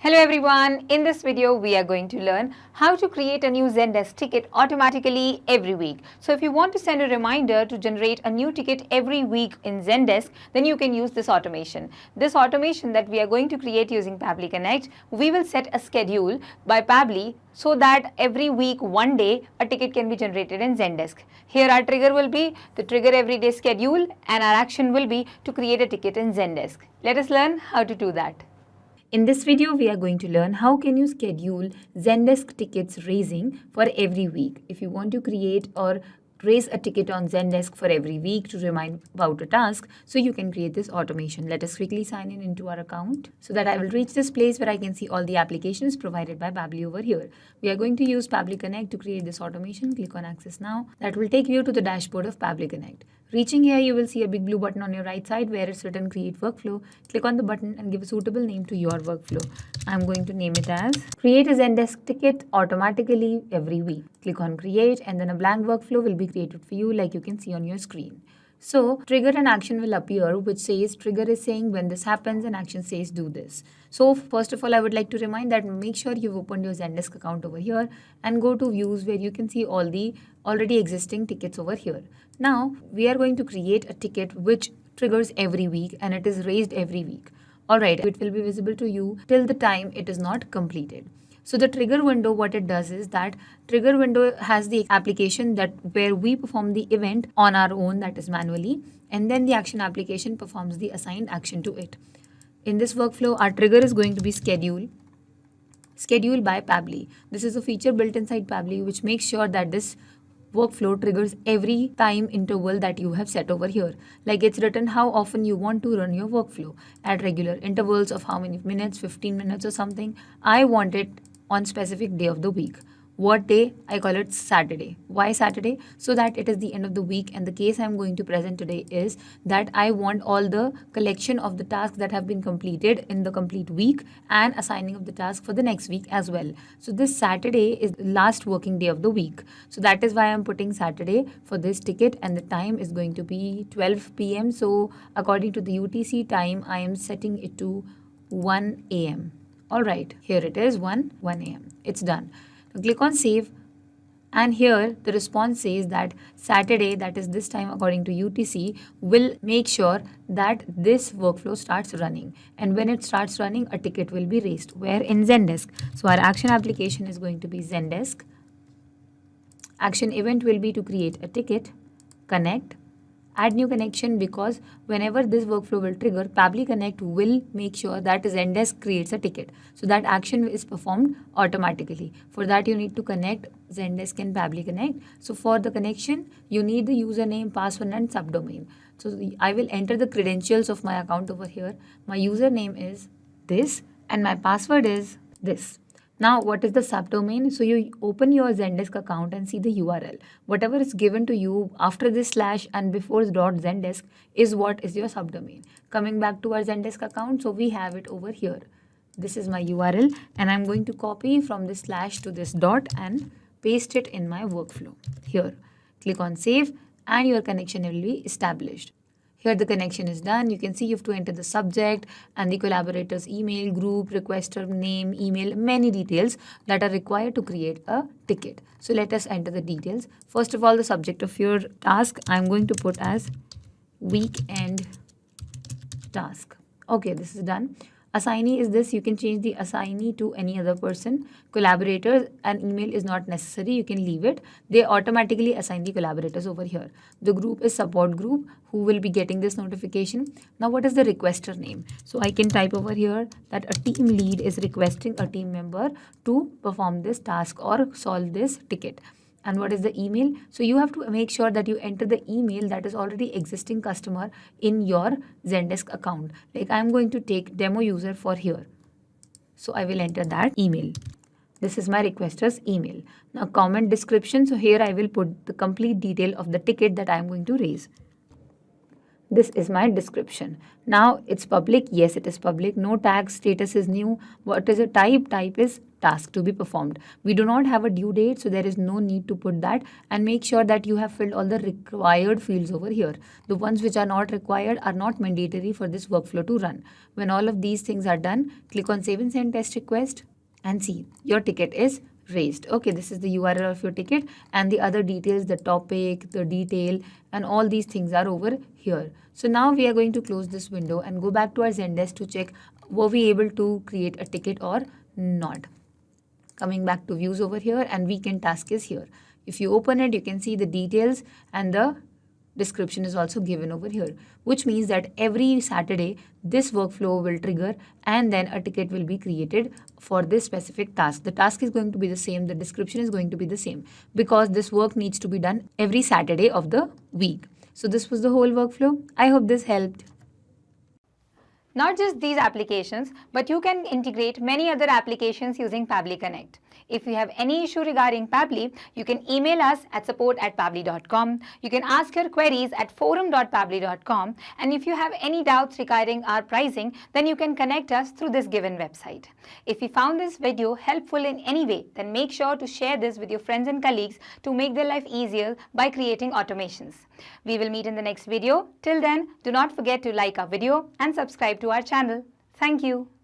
Hello everyone, in this video we are going to learn how to create a new Zendesk ticket automatically every week. So if you want to send a reminder to generate a new ticket every week in Zendesk, then you can use this automation. This automation that we are going to create using Pabbly Connect, we will set a schedule by Pabbly so that every week, one day, a ticket can be generated in Zendesk. Here our trigger will be the trigger everyday schedule and our action will be to create a ticket in Zendesk. Let us learn how to do that. In this video, we are going to learn how can you schedule Zendesk tickets raising for every week. If you want to create or raise a ticket on Zendesk for every week to remind about a task, so you can create this automation. Let us quickly sign in into our account so that I will reach this place where I can see all the applications provided by Pabbly over here. We are going to use Pabbly Connect to create this automation. Click on Access Now. That will take you to the dashboard of Pabbly Connect. Reaching here, you will see a big blue button on your right side where it's written Create Workflow. Click on the button and give a suitable name to your workflow. I'm going to name it as Create a Zendesk ticket automatically every week. Click on Create and then a blank workflow will be created for you like you can see on your screen. So trigger and action will appear which says trigger is saying when this happens and action says do this. So first of all, I would like to remind that make sure you've opened your Zendesk account over here and go to views where you can see all the already existing tickets over here. Now we are going to create a ticket which triggers every week and it is raised every week. Alright, it will be visible to you till the time it is not completed. So the trigger window, what it does is that trigger window has the application that where we perform the event on our own, that is manually, and then the action application performs the assigned action to it. In this workflow, our trigger is going to be scheduled by Pabbly. This is a feature built inside Pabbly which makes sure that this workflow triggers every time interval that you have set over here. Like it's written how often you want to run your workflow at regular intervals of how many minutes, 15 minutes or something. I want it on specific day of the week. What day? I call it Saturday. Why Saturday? So that it is the end of the week, and the case I'm going to present today is that I want all the collection of the tasks that have been completed in the complete week and assigning of the task for the next week as well. So this Saturday is the last working day of the week. So that is why I'm putting Saturday for this ticket, and the time is going to be 12 p.m. So according to the UTC time, I am setting it to 1 a.m. Alright, here it is 1 a.m. It's done. Now click on save and here the response says that Saturday, that is this time according to UTC, will make sure that this workflow starts running. And when it starts running, a ticket will be raised. Where? In Zendesk. So our action application is going to be Zendesk. Action event will be to create a ticket, connect, add new connection, because whenever this workflow will trigger, Pabbly Connect will make sure that Zendesk creates a ticket. So that action is performed automatically. For that, you need to connect Zendesk and Pabbly Connect. So for the connection, you need the username, password and subdomain. So I will enter the credentials of my account over here. My username is this and my password is this. Now, what is the subdomain? So you open your Zendesk account and see the URL. Whatever is given to you after this slash and before .zendesk is what is your subdomain. Coming back to our Zendesk account, so we have it over here. This is my URL and I'm going to copy from this slash to this dot and paste it in my workflow. Here, click on save and your connection will be established. Here the connection is done. You can see you have to enter the subject and the collaborator's email, group, requester name, email, many details that are required to create a ticket. So let us enter the details. First of all, the subject of your task, I'm going to put as weekend task. Okay, this is done. Assignee is this. You can change the assignee to any other person. Collaborators and email is not necessary. You can leave it. They automatically assign the collaborators over here. The group is support group who will be getting this notification. Now, what is the requester name? So I can type over here that a team lead is requesting a team member to perform this task or solve this ticket. And what is the email? So you have to make sure that you enter the email that is already existing customer in your Zendesk account. Like I'm going to take demo user for here. So I will enter that email. This is my requester's email. Now comment description. So here I will put the complete detail of the ticket that I am going to raise. This is my description. Now it's public. Yes, it is public. No tag. Status is new. What is a type? Type is task to be performed. We do not have a due date, so there is no need to put that, and make sure that you have filled all the required fields over here. The ones which are not required are not mandatory for this workflow to run. When all of these things are done, click on Save and Send Test Request and see your ticket is raised. Okay, this is the URL of your ticket, and the other details, the topic, the detail, and all these things are over here. So now we are going to close this window and go back to our Zendesk to check were we able to create a ticket or not. Coming back to views over here, and weekend task is here. If you open it, you can see the details, and the description is also given over here, which means that every Saturday this workflow will trigger and then a ticket will be created for this specific task. The task is going to be the same, the description is going to be the same, because this work needs to be done every Saturday of the week. So this was the whole workflow. I hope this helped. Not just these applications, but you can integrate many other applications using Pabbly Connect. If you have any issue regarding Pabbly, you can email us at support@pabbly.com. You can ask your queries at forum.pabbly.com. And if you have any doubts regarding our pricing, then you can connect us through this given website. If you found this video helpful in any way, then make sure to share this with your friends and colleagues to make their life easier by creating automations. We will meet in the next video. Till then, do not forget to like our video and subscribe to our channel. Thank you.